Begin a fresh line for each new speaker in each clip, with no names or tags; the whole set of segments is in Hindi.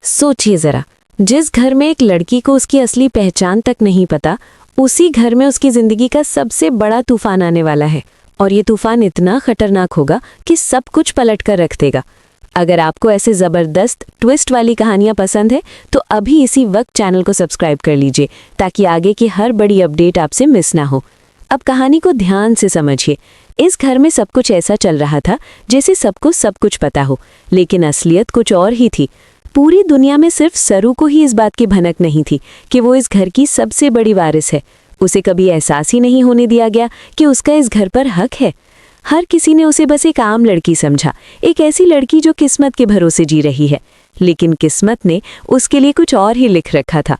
सोचिए जरा, जिस घर में एक लड़की को उसकी असली पहचान तक नहीं पता, उसी घर में उसकी जिंदगी का सबसे बड़ा तूफान आने वाला है। और ये तूफान इतना खतरनाक होगा कि सब कुछ पलट कर रख देगा। अगर आपको ऐसे जबरदस्त ट्विस्ट वाली कहानियां पसंद है तो अभी इसी वक्त चैनल को सब्सक्राइब कर लीजिए, ताकि आगे की हर बड़ी अपडेट आपसे मिस ना हो। अब कहानी को ध्यान से समझिए। इस घर में सब कुछ ऐसा चल रहा था जैसे सबको सब कुछ पता हो, लेकिन असलियत कुछ और ही थी। पूरी दुनिया में सिर्फ सरू को ही इस बात की भनक नहीं थी कि वो इस घर की सबसे बड़ी वारिस है। उसे कभी एहसास ही नहीं होने दिया गया कि उसका इस घर पर हक है। हर किसी ने उसे बस एक आम लड़की समझा, एक ऐसी लड़की जो किस्मत के भरोसे जी रही है। लेकिन किस्मत ने उसके लिए कुछ और ही लिख रखा था।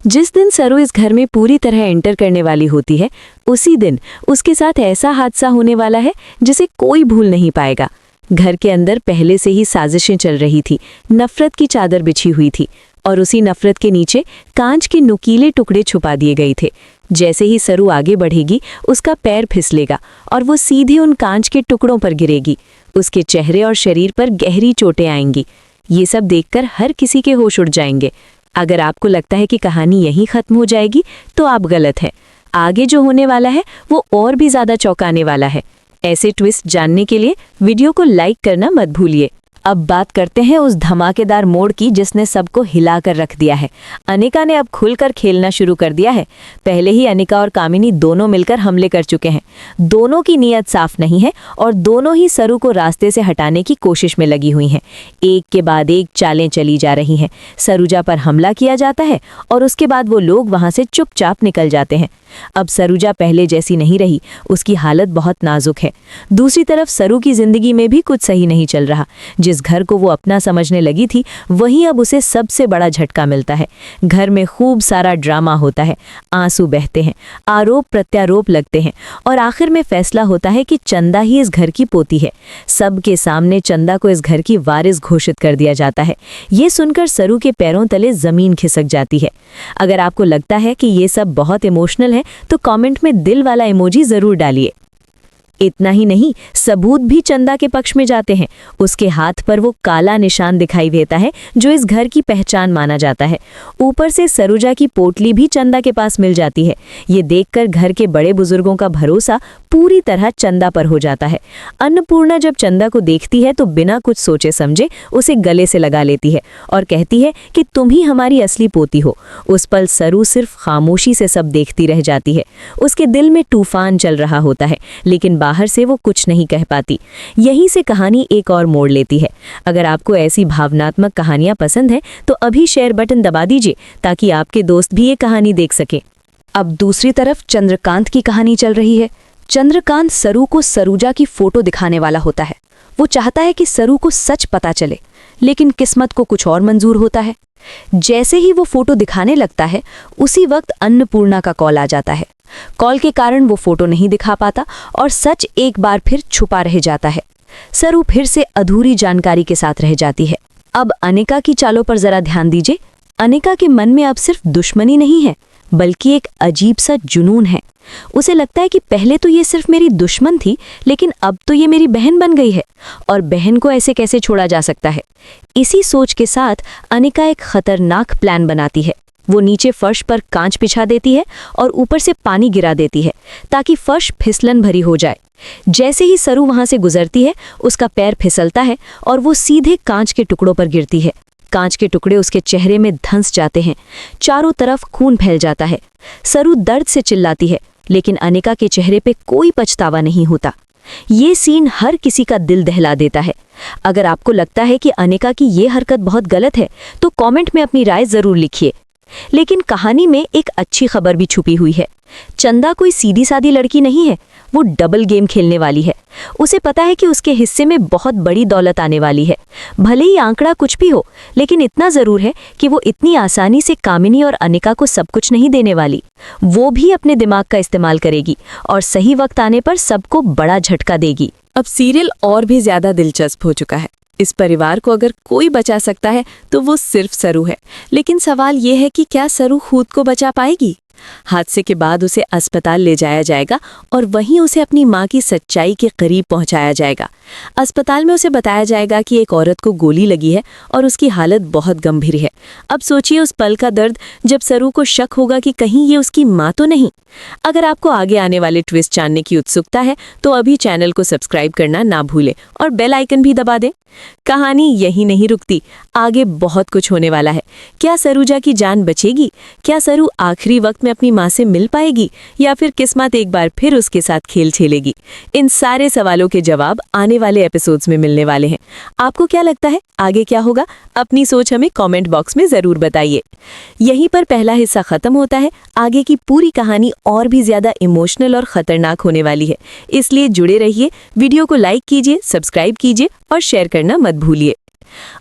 जिस दिन सरू इस घर में पूरी तरह एंटर करने वाली होती है, उसी दिन उसके साथ ऐसा हादसा होने वाला है जिसे कोई भूल नहीं पाएगा। घर के अंदर पहले से ही साजिशें चल रही थी, नफरत की चादर बिछी हुई थी और उसी नफरत के नीचे कांच के नुकीले टुकड़े छुपा दिए गए थे। जैसे ही सरू आगे बढ़ेगी, उसका पैर फिसलेगा और वो सीधे उन कांच के टुकड़ों पर गिरेगी। उसके चेहरे और शरीर पर गहरी चोटें आएंगी। ये सब देखकर हर किसी के होश उड़ जाएंगे। अगर आपको लगता है कि कहानी यहीं खत्म हो जाएगी, तो आप गलत है। आगे जो होने वाला है वो और भी ज्यादा चौंकाने वाला है। ऐसे ट्विस्ट जानने के लिए वीडियो को लाइक करना मत भूलिए। अब बात करते हैं उस धमाकेदार मोड़ की जिसने सबको हिला कर रख दिया है। अनिका ने अब खुलकर खेलना शुरू कर दिया है। पहले ही अनिका और कामिनी दोनों मिलकर हमले कर चुके हैं। दोनों की नीयत साफ नहीं है और दोनों ही सरू को रास्ते से हटाने की कोशिश में लगी हुई हैं। एक के बाद एक चालें चली जा रही हैं। सरूजा पर हमला किया जाता है और उसके बाद वो लोग वहां से चुपचाप निकल जाते हैं। अब सरूजा पहले जैसी नहीं रही, उसकी हालत बहुत नाजुक है। दूसरी तरफ सरू की जिंदगी में भी कुछ सही नहीं चल रहा। जिस घर को वो अपना समझने लगी थी, वहीं अब उसे सबसे बड़ा झटका मिलता है। घर में खूब सारा ड्रामा होता है, आंसू बहते हैं, आरोप प्रत्यारोप लगते हैं और आखिर में फैसला होता है कि चंदा ही इस घर की पोती है। सबके सामने चंदा को इस घर की वारिस घोषित कर दिया जाता है। ये सुनकर सरू के पैरों तले जमीन खिसक जाती है। अगर आपको लगता है कि ये सब बहुत इमोशनल है तो कमेंट में दिल वाला इमोजी जरूर डालिए। इतना ही नहीं, सबूत भी चंदा के पक्ष में जाते हैं। उसके हाथ पर वो काला निशान दिखाई देता है जो इस घर की पहचान माना जाता है। ऊपर से सरूजा की पोटली भी चंदा के पास मिल जाती है। ये देखकर घर के बड़े बुजुर्गों का भरोसा पूरी तरह चंदा पर हो जाता है। अन्नपूर्णा जब चंदा को देखती है तो बिना कुछ सोचे समझे उसे गले से लगा लेती है और कहती है कि तुम ही हमारी असली पोती हो। उस पल सरू सिर्फ खामोशी से सब देखती रह जाती है। उसके दिल में तूफान चल रहा होता है, लेकिन बाहर से वो कुछ नहीं कह पाती। यहीं से कहानी एक और मोड़ लेती है। अगर आपको ऐसी भावनात्मक कहानियां पसंद हैं तो अभी शेयर बटन दबा दीजिए, ताकि आपके दोस्त भी ये कहानी देख सके।
अब दूसरी तरफ चंद्रकांत की कहानी चल रही है। चंद्रकांत सरू को सरूजा की फोटो दिखाने वाला होता है। वो चाहता है कि सरू को सच पता चले, लेकिन किस्मत को कुछ और मंजूर होता है। जैसे ही वो फोटो दिखाने लगता है, उसी वक्त अन्नपूर्णा का कॉल आ जाता है। कॉल के कारण वो फोटो नहीं दिखा पाता और सच एक बार फिर छुपा रह जाता है। सरू फिर से अधूरी जानकारी के साथ रह जाती है। अब अनिका की चालों पर जरा ध्यान दीजिए। अनिका के मन में अब सिर्फ दुश्मनी नहीं है, बल्कि एक अजीब सा जुनून है। उसे लगता है कि पहले तो ये सिर्फ मेरी दुश्मन थी, लेकिन अब तो ये मेरी बहन बन गई है और बहन को ऐसे कैसे छोड़ा जा सकता है। इसी सोच के साथ अनिका एक खतरनाक प्लान बनाती है। वो नीचे फर्श पर कांच बिछा देती है और ऊपर से पानी गिरा देती है, ताकि फर्श फिसलन भरी हो जाए। जैसे ही सरू वहां से गुजरती है, उसका पैर फिसलता है और वो सीधे कांच के टुकड़ों पर गिरती है। कांच के टुकड़े उसके चेहरे में धंस जाते हैं। चारों तरफ खून फैल जाता है। सरू दर्द से चिल्लाती है, लेकिन अनिका के चेहरे पे कोई पछतावा नहीं होता। ये सीन हर किसी का दिल दहला देता है। अगर आपको लगता है कि अनिका की ये हरकत बहुत गलत है, तो कमेंट में अपनी राय जरूर लिखिए। लेकिन कहानी में एक अच्छी खबर भी छुपी हुई है। चंदा कोई सीधी सादी लड़की नहीं है, वो डबल गेम खेलने वाली है। उसे पता है कि उसके हिस्से में बहुत बड़ी दौलत आने वाली है। भले ही आंकड़ा कुछ भी हो, लेकिन इतना जरूर है कि वो इतनी आसानी से कामिनी और अनिका को सब कुछ नहीं देने वाली। वो भी अपने दिमाग का इस्तेमाल करेगी और सही वक्त आने पर सबको बड़ा झटका देगी।
अब सीरियल और भी ज्यादा दिलचस्प हो चुका है। इस परिवार को अगर कोई बचा सकता है तो वो सिर्फ सरू है। लेकिन सवाल ये है कि क्या सरू खुद को बचा पाएगी? हादसे के बाद उसे अस्पताल ले जाया जाएगा और वहीं उसे अपनी मां की सच्चाई के करीब पहुंचाया जाएगा। अस्पताल में उसे बताया जाएगा कि एक औरत को गोली लगी है और उसकी हालत बहुत गंभीर है। अब सोचिए उस पल का दर्द जब सरू को शक होगा कि कहीं ये उसकी मां तो नहीं। अगर आपको आगे आने वाले ट्विस्ट जानने की उत्सुकता है तो अभी चैनल को सब्सक्राइब करना ना भूलें और बेल आइकन भी दबा दें। कहानी यही नहीं रुकती, आगे बहुत कुछ होने वाला है। क्या सरूजा की जान बचेगी? क्या सरू आखिरी वक्त में अपनी मां से मिल पाएगी या फिर किस्मत एक बार फिर उसके साथ खेल खेलेगी? इन सारे सवालों के जवाब आने वाले एपिसोड्स में मिलने वाले हैं। आपको क्या लगता है आगे क्या होगा? अपनी सोच हमें कमेंट बॉक्स में जरूर बताइए। यहीं पर पहला हिस्सा खत्म होता है। आगे की पूरी कहानी और भी ज्यादा इमोशनल और खतरनाक होने वाली है, इसलिए जुड़े रहिए। वीडियो को लाइक कीजिए, सब्सक्राइब कीजिए और शेयर करना मत भूलिए।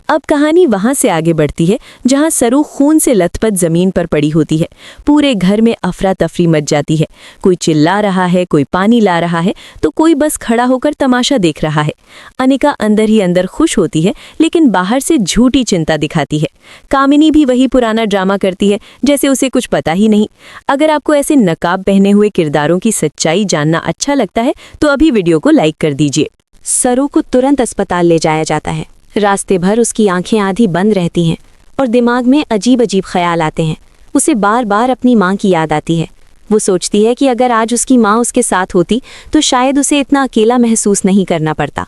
अब कहानी वहां से आगे बढ़ती है जहां सरू खून से लथपथ जमीन पर पड़ी होती है। पूरे घर में अफरा तफरी मच जाती है। कोई चिल्ला रहा है, कोई पानी ला रहा है, तो कोई बस खड़ा होकर तमाशा देख रहा है। अनिका अंदर ही अंदर खुश होती है, लेकिन बाहर से झूठी चिंता दिखाती है। कामिनी भी वही पुराना ड्रामा करती है, जैसे उसे कुछ पता ही नहीं। अगर आपको ऐसे नकाब पहने हुए किरदारों की सच्चाई जानना अच्छा लगता है तो अभी वीडियो को लाइक कर दीजिए।
सरू को तुरंत अस्पताल ले जाया जाता है। रास्ते भर उसकी आंखें आधी बंद रहती हैं और दिमाग में अजीब अजीब ख्याल आते हैं। उसे बार बार अपनी मां की याद आती है। वो सोचती है कि अगर आज उसकी मां उसके साथ होती तो शायद उसे इतना अकेला महसूस नहीं करना पड़ता।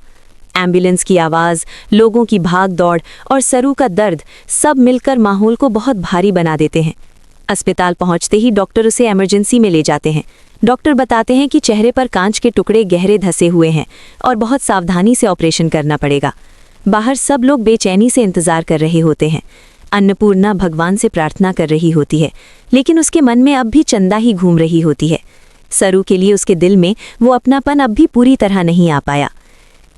एम्बुलेंस की आवाज़, लोगों की भाग दौड़ और सरू का दर्द सब मिलकर माहौल को बहुत भारी बना देते हैं। अस्पताल पहुंचते ही डॉक्टर उसे इमरजेंसी में ले जाते हैं। डॉक्टर बताते हैं कि चेहरे पर कांच के टुकड़े गहरे धंसे हुए हैं और बहुत सावधानी से ऑपरेशन करना पड़ेगा। बाहर सब लोग बेचैनी से इंतजार कर रहे होते हैं। अन्नपूर्णा भगवान से प्रार्थना कर रही होती है, लेकिन उसके मन में अब भी चंदा ही घूम रही होती है। सरू के लिए उसके दिल में वो अपनापन अब भी पूरी तरह नहीं आ पाया।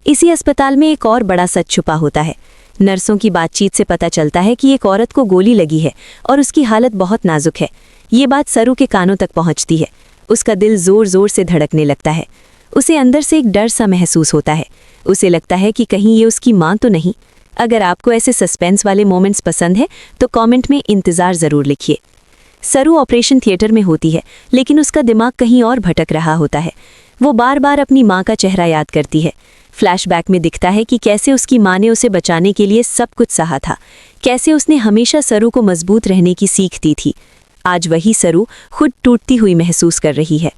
इसी अस्पताल में एक और बड़ा सच छुपा होता है। नर्सों की बातचीत से पता चलता है कि एक औरत को गोली लगी है और उसकी हालत बहुत नाजुक है। ये बात सरू के कानों तक पहुंचती है। उसका दिल जोर जोर से धड़कने लगता है। उसे अंदर से एक डर सा महसूस होता है। उसे लगता है कि कहीं ये उसकी मां तो नहीं। अगर आपको ऐसे सस्पेंस वाले मोमेंट्स पसंद है तो कमेंट में इंतज़ार ज़रूर लिखिए। सरू ऑपरेशन थिएटर में होती है, लेकिन उसका दिमाग कहीं और भटक रहा होता है। वो बार बार अपनी मां का चेहरा याद करती है। फ्लैशबैक में दिखता है कि कैसे उसकी मां ने उसे बचाने के लिए सब कुछ सहा था, कैसे उसने हमेशा सरू को मजबूत रहने की सीख दी थी। आज वही सरू खुद टूटती हुई महसूस कर रही है।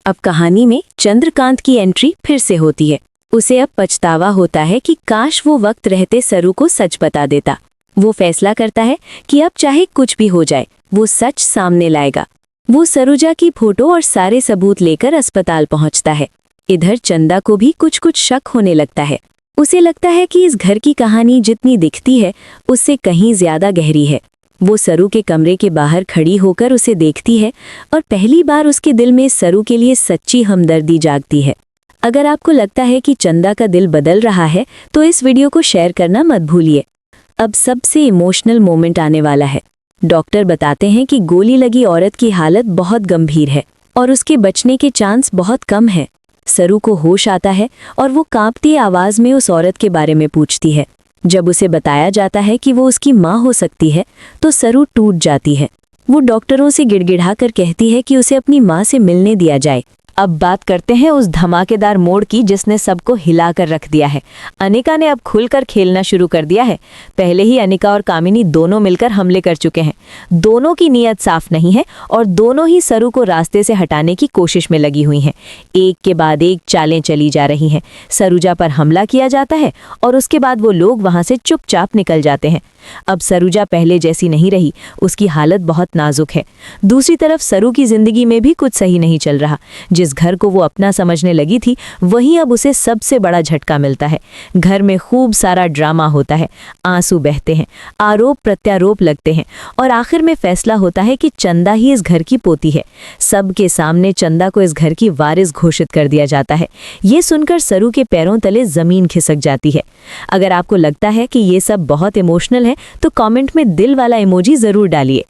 अब कहानी में चंद्रकांत की एंट्री फिर से होती है। उसे अब पछतावा होता है कि काश वो वक्त रहते सरू को सच बता देता। वो फैसला करता है कि अब चाहे कुछ भी हो जाए वो सच सामने लाएगा। वो सरूजा की फोटो और सारे सबूत लेकर अस्पताल पहुंचता है। इधर चंदा को भी कुछ कुछ शक होने लगता है। उसे लगता है कि इस घर की कहानी जितनी दिखती है उससे कहीं ज्यादा गहरी है। वो सरू के कमरे के बाहर खड़ी होकर उसे देखती है और पहली बार उसके दिल में सरू के लिए सच्ची हमदर्दी जागती है। अगर आपको लगता है कि चंदा का दिल बदल रहा है तो इस वीडियो को शेयर करना मत भूलिए। अब सबसे इमोशनल मोमेंट आने वाला है। डॉक्टर बताते हैं कि गोली लगी औरत की हालत बहुत गंभीर है और उसके बचने के चांस बहुत कम है। सरू को होश आता है और वो कांपती आवाज में उस औरत के बारे में पूछती है। जब उसे बताया जाता है कि वो उसकी मां हो सकती है तो सरू टूट जाती है। वो डॉक्टरों से गिड़गिड़ा कर कहती है कि उसे अपनी मां से मिलने दिया जाए। अब बात करते हैं उस धमाकेदार मोड़ की जिसने सबको हिलाकर रख दिया है। अनिका ने अब खुलकर खेलना शुरू कर दिया है। पहले ही अनिका और कामिनी दोनों मिलकर हमले कर चुके हैं। दोनों की नीयत साफ नहीं है और दोनों ही सरू को रास्ते से हटाने की कोशिश में लगी हुई हैं। एक के बाद एक चालें चली जा रही हैं। सरूजा पर हमला किया जाता है और उसके बाद वो लोग वहां से चुपचाप निकल जाते हैं। अब सरूजा पहले जैसी नहीं रही, उसकी हालत बहुत नाजुक है। दूसरी तरफ सरू की जिंदगी में भी कुछ सही नहीं चल रहा। जिस घर को वो अपना समझने लगी थी वहीं अब उसे सबसे बड़ा झटका मिलता है। घर में खूब सारा ड्रामा होता है, आंसू बहते हैं, आरोप प्रत्यारोप लगते हैं और आखिर में फैसला होता है कि चंदा ही इस घर की पोती है। सबके सामने चंदा को इस घर की वारिस घोषित कर दिया जाता है। ये सुनकर सरू के पैरों तले जमीन खिसक जाती है। अगर आपको लगता है कि ये सब बहुत इमोशनल है तो कमेंट में दिल वाला इमोजी जरूर डालिए।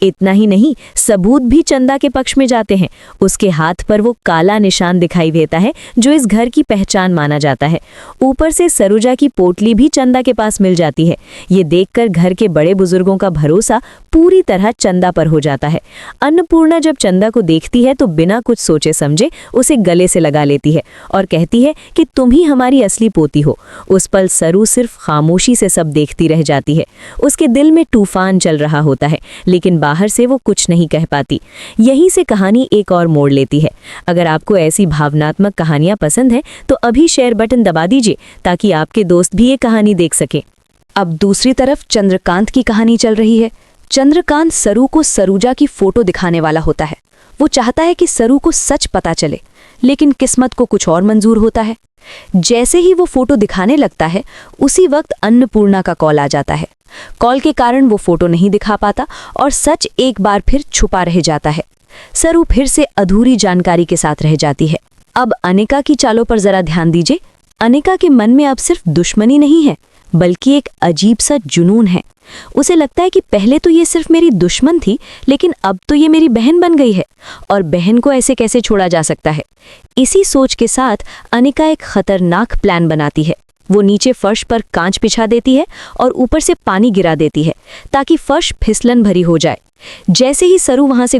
इतना ही नहीं, सबूत भी चंदा के पक्ष में जाते हैं। उसके हाथ पर वो काला निशान दिखाई देता है जो इस घर की पहचान माना जाता है। ऊपर से सरोजा की पोटली भी चंदा के पास मिल जाती है। ये देखकर घर के बड़े बुजुर्गों का भरोसा पूरी तरह चंदा पर हो जाता है। अन्नपूर्णा जब चंदा को देखती है तो बिना कुछ सोचे समझे उसे गले से लगा लेती है और कहती है कि तुम ही हमारी असली पोती हो। उस पल सरू सिर्फ खामोशी से सब देखती रह जाती है। उसके दिल में तूफान चल रहा होता है, लेकिन बाहर से वो कुछ नहीं कह पाती। यहीं से कहानी एक और मोड़ लेती है। अगर आपको ऐसी भावनात्मक कहानियां पसंद हैं तो अभी शेयर बटन दबा दीजिए ताकि आपके दोस्त भी ये कहानी देख सके। अब दूसरी तरफ चंद्रकांत की कहानी चल रही है। चंद्रकांत सरू को सरूजा की फोटो दिखाने वाला होता है। वो चाहता है कि सरू को सच पता चले, लेकिन किस्मत को कुछ और मंजूर होता है। जैसे ही वो फोटो दिखाने लगता है, उसी वक्त अन्नपूर्णा का कॉल आ जाता है। कॉल के कारण वो फोटो नहीं दिखा पाता और सच एक बार फिर छुपा रह जाता है। सरू फिर से अधूरी जानकारी के साथ रह जाती है। अब अनिका की चालों पर जरा ध्यान दीजिए। अनिका के मन में अब सिर्फ दुश्मनी नहीं है, बल्कि एक अजीब सा जुनून है। उसे लगता है कि पहले तो ये सिर्फ मेरी दुश्मन थी, लेकिन अब तो ये मेरी बहन बन गई है और बहन को ऐसे कैसे छोड़ा जा सकता है। इसी सोच के साथ अनिका एक खतरनाक प्लान बनाती है। वो नीचे फर्श पर कांच बिछा देती है और ऊपर से पानी गिरा देती है ताकि फर्श फिसलन भरी हो जाए। जैसे ही सरू वहां से